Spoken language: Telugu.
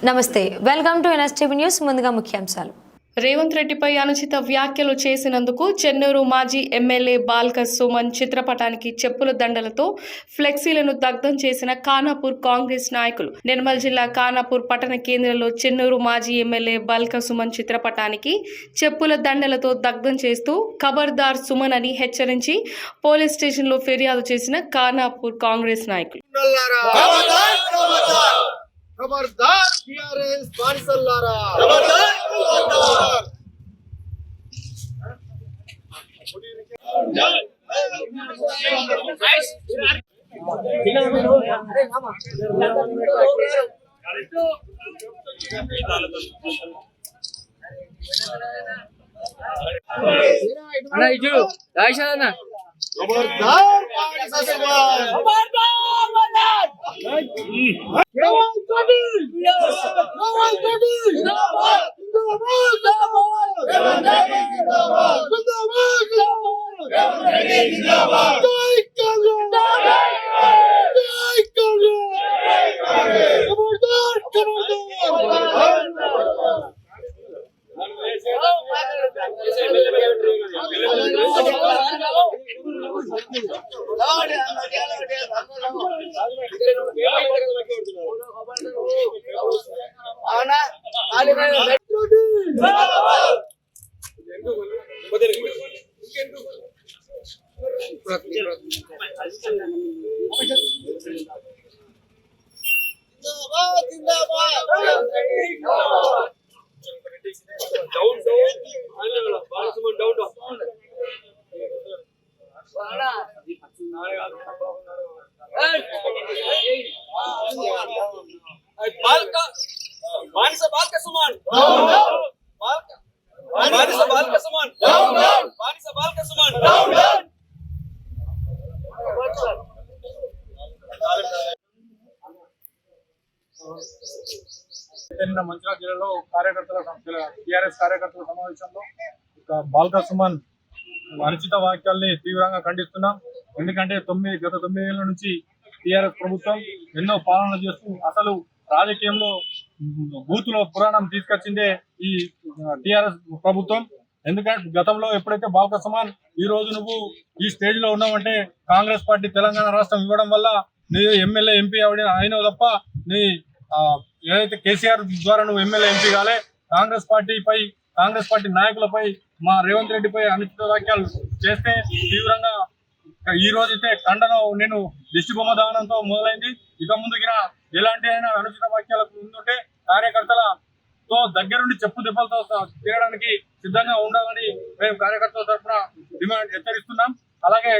నమస్తే, వెల్కమ్ టు ఎన్ఎస్టీవీ న్యూస్. ముందుగా ముఖ్యాంశాలు. రేవంత్ రెడ్డిపై అనుచిత వ్యాఖ్యలు చేసినందుకు చెన్నూరు మాజీ ఎమ్మెల్యే బాల్క సుమన్ చిత్రపటానికి చెప్పుల దండలతో ఫ్లెక్సీలను దగ్ధం చేసిన ఖానాపూర్ కాంగ్రెస్ నాయకులు. నిర్మల్ జిల్లా ఖానాపూర్ పట్టణ కేంద్రంలో చెన్నూరు మాజీ ఎమ్మెల్యే బాల్క సుమన్ చిత్రపటానికి చెప్పుల దండలతో దగ్ధం చేస్తూ ఖబర్దార్ సుమన్ అని హెచ్చరించి పోలీస్ స్టేషన్లో ఫిర్యాదు చేసిన ఖానాపూర్ కాంగ్రెస్ నాయకులు. खबरदार टीआरएस बानिसल्लारा खबरदार खबरदार అన్న ఇటు రాయిషాదన్న खबरदार बानिसल्लारा खबरदार మంచిర్యాల జిల్లాలో టీఆర్ఎస్ కార్యకర్తల సమావేశంలో బాల్క సుమన్ అనుచిత వాక్యాల్ని తీవ్రంగా ఖండిస్తున్నాం. ఎందుకంటే గత 9 ఏళ్ల నుంచి టీఆర్ఎస్ ప్రభుత్వం ఎన్నో పాలన చేస్తూ అసలు రాజకీయంలో బూతులో పురాణం తీసుకొచ్చిందే ఈ టీఆర్ఎస్ ప్రభుత్వం. ఎందుకంటే గతంలో ఎప్పుడైతే బాల్క సుమన్ ఈ రోజు నువ్వు ఈ స్టేజ్ లో ఉన్నావంటే కాంగ్రెస్ పార్టీ తెలంగాణ రాష్ట్రం ఇవ్వడం వల్ల నీ ఎమ్మెల్యే ఎంపీ అయినవు తప్ప నీ ఏదైతే కేసీఆర్ ద్వారా నువ్వు ఎమ్మెల్యే ఎంపీ కాలే. కాంగ్రెస్ పార్టీ నాయకులపై మా రేవంత్ రెడ్డిపై అనుచిత వ్యాఖ్యలు చేస్తే తీవ్రంగా ఈ రోజైతే ఖండనం నేను దిష్టి బొమ్మ దానంతో మొదలైంది. ఇక ముందుకిన ఎలాంటి అయినా అనుచిత వ్యాఖ్యలకు ముందుంటే కార్యకర్తలతో దగ్గరుండి చెప్పు దెబ్బలతో తీరడానికి సిద్ధంగా ఉండాలని మేము కార్యకర్తల తరఫున డిమాండ్ హెచ్చరిస్తున్నాం. అలాగే